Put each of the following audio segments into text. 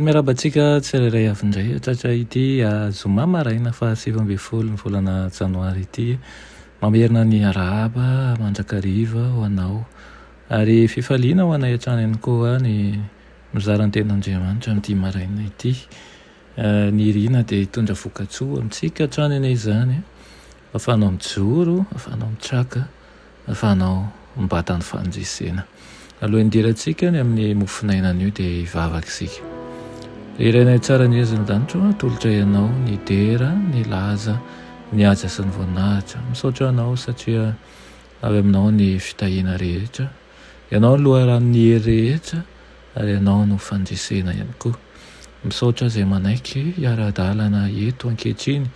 Miarabantsika tsirairay avy indray tratra ity zoma maraina fa 7 ny volana janoary ity, mamerina ny arahaba mandrakariva ho anao ary fifaliana ho anay hatrany ihany koa ny mizaran-ten'Andriamanitra amin'ity maraina ity. Ny rina dia hitondra vokatsoa amintsika hatrany anay izany, ahafahanao mijoro, ahafahanao mitraka, ahafahanao mibata ny fanjesena. Alohan'ny dirantsika ny amin'ny mofinainana io dia hivavaka isika. Irenay tsara ny eziny danitra tolotra ianao ny dera, ny laza, ny aja sy ny voninahitra. Misaotra anao satria avy aminao ny fitahiana rehetra, ianao ny loharan'ny hery rehetra ary ianao no fandresena ihany koa. Misaotra izay manaiky hiara-dalana eto ankehitriny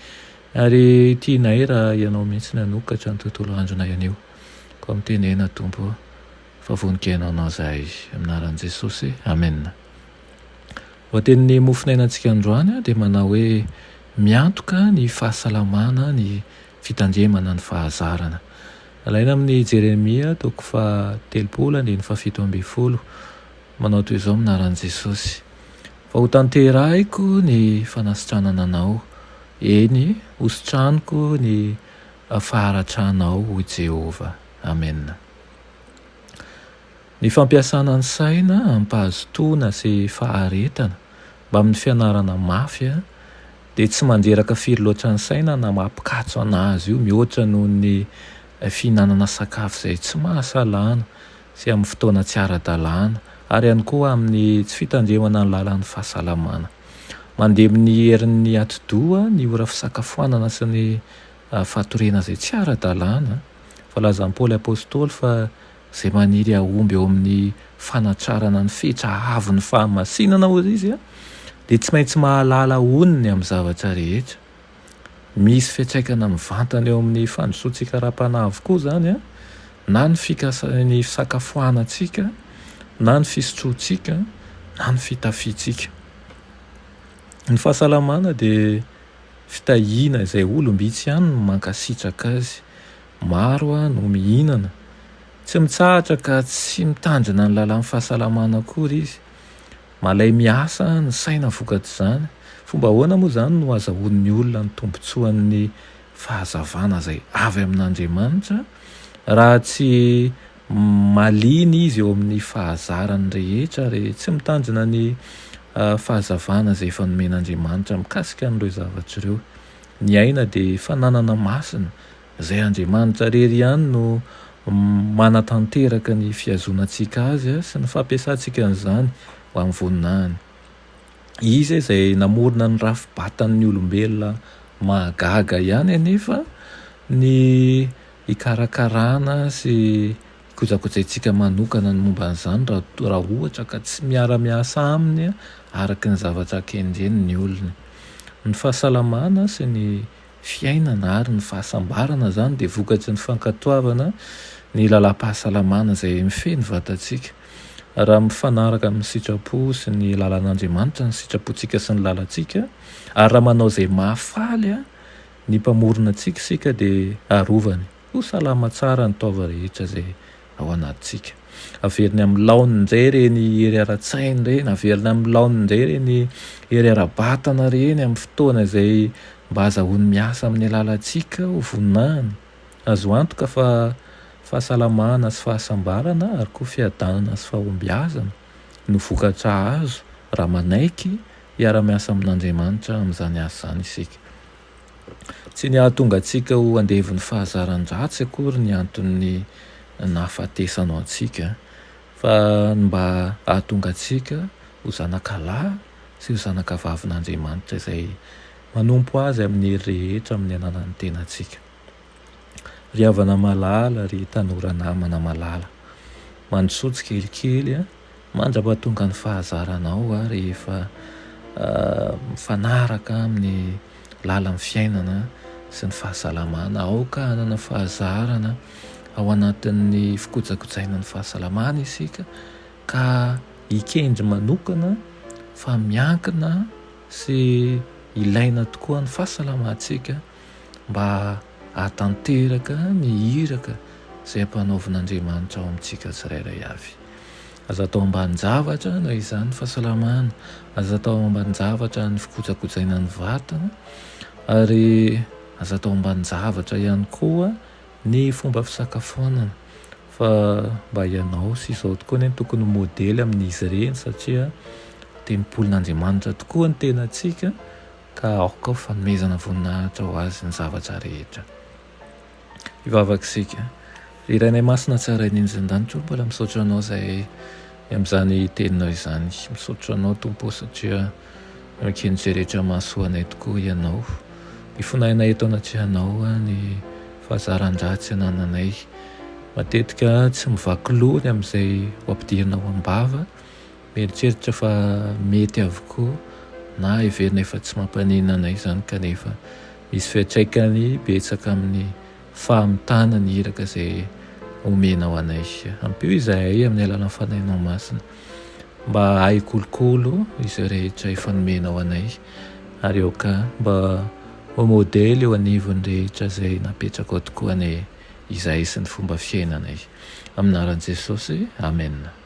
ary tianay raha ianao mihitsy nanokatra ny tontolo andronay anio. Koa mitenena Tompo fa voninkaina anao izahay aminaran'i Jesosy. Amen. Hoatenin'ny mofinainantsika androany dia manao hoe miantoka ny fahasalamana, ny fitandremana, ny fahazarana. Alaina amin'ny Jeremia 3:7-7 manao toy izao aminaran'i Jesosy: fa ho tanterahiko ny fanasitranana anao, eny hositraniko ny faharatranao ho Jehova. Amen. Ny fampiasana ny saina ampahazotoana sy faharetana mba amin'ny fianarana mafy dia tsy mandreraka firy loatra ny saina na mampikatso anazy io mihoatra noho ny fihinanana sakafo izay tsy mahasalana sy amin'ny fotoana tsy ara-dalàna ary ihany koa amin'ny tsy fitandremana ny lalan'ny fahasalamana. Mandeha amin'ny herin'ny ati-doha ny ora fisakafoanana sy ny fatorena izay tsy ara-dalàna. Fa lazan'i Paoly apôstôly fa izay maniry ahomby eo amin'ny fanatrarana ny fetrahavy ny fahamasinana hoy izy dia tsy maintsy mahalala onony amin'ny zavatra rehetra. Misy fiantraikana mivantana eo amin'ny fandrosoantsika ra-panahy avokoa izany na ny ny fisakafoanantsika, na ny fisotroantsika, na ny fitafiantsika. Ny fahasalamana dia fitahiana izay olombitsy ihany no mankasitraka azy. Maro no mihinana tsy mitsahatra ka tsy mitandrina ny lalan'ny fahasalamana akory izy. Malay miasa ny saina vokatrizany. Fomba ahoana moa izany no azahoan'ny olona ny tombontsoan'ny fahazavana izay avy amin'Andriamanitra raha tsy maliny izy eo amin'ny fahazarany rehetra ary tsy mitandrina ny fahazavana izay efa nomen'Andriamanitra mikasika an'ireo zavatra ireo. Ny aina dia fananana masina izay Andriamanitra rery ihany no manatanteraka ny fiazonantsika azy sy ny fampiasantsika an'izany ho amin'ny voninahiny. Izy izay namorona ny rafi-batan'ny olombelona mahagaga ihany anefa ny hikarakarana sy hikojakojaintsika manokana ny momba an'izany raha ohatra ka tsy miara-miasa aminy araka ny zavatra kendreny ny olona. Ny fahasalamana sy ny fiainana ary ny fahasambarana izany dia vokatry ny fankatoavana ny lalam-pahasalamana izay mifehy ny vatantsika. Raha mifanaraka amin'ny sitrapo sy ny lalan'Andriamanitra ny sitrapontsika sy ny lalantsika ary raha manao izay mahafaly ny mpamorona antsika isika dia arovany ho salama tsara ny taova rehetra izay ao anatintsika. Averiny amin'ny laoniny indray ireny hery ara-tsaina ireny, averiny amin'ny laoniny indray ireny hery ara-batana ireny amin'ny fotoana izay mba azahoany miasa amin'ny alalantsika ho voninahiny. Azo antoka fa fahasalamana sy fahasambarana ary koa fiadanana sy fahombiazana no vokatra azo raha manaiky hiara-miasa amin'Andriamanitra amin'izany asa izany isika. Tsy ny ahatonga antsika ho andevy ny fahazaran-dratsy akory ny antony nahafatesanao antsika fa mba ahatonga antsika ho zanakalahy sy ho zanakavavin'Andriamanitra izay manompo azy amin'ny hery rehetra amin'ny ananan'ny tenantsika. Ry havana malala, ry tanora namana malala, mandrosoa tsikelikely mandrapahatonga ny fahazaranao rehefa mifanaraka amin'ny lalan'ny fiainana sy ny fahasalamana. Aoka hanana fahazarana ao anatin'ny fikojakojaina ny fahasalamana isika ka hikendry manokana fa miankina sy ilaina tokoa ny fahasalamantsika mba hatanteraka mihiraka izay ampanaovin'Andriamanitra ao amintsika tsirairay avy. Aza atao ambanin-javatra noho izany fahasalamana, aza atao ambanin-javatra ny fikojakojaina ny vatana, ary aza atao ambanin-javatra ihany koa ny fomba fisakafoanana. Fa mba ianao sy izao tokoa ny tokony modely amin'izy ireny satria tempolin'Andriamanitra tokoa ny tenantsika ka aoka fanomezana voninahitra ho azy ny zavatra rehetra. Ivavaka isika. Iranay masina tsara indrindra an-danitra mbola misaotra anao izay amin'izany teninao izany. Misaotra anao Tompo satria makeny izay rehetra mahasoa anay tokoa ianao. Ifonainay eto anatrihanao ny fahazaran-dratsy anananay. Matetika tsy mivaky lony amin'izay ho ampidirinao am-bava, mieritreritra fa mety avokoa na heverina efa tsy mampanina anay izany kanefa misy fiantraikany betsaka amin'ny fahamitana ny iraka izay omenao anay. Ampio izahay amin'ny alalan'ny fanahinao masina mba hay kolokolo izay rehetra efa nomenao anay, ary aoka mba ho modely eo anivon'ny rehetra izay napetraka ao tokoa ny izahay sy ny fomba fiainanay. Amin'ny anaran'i Jesosy, amen.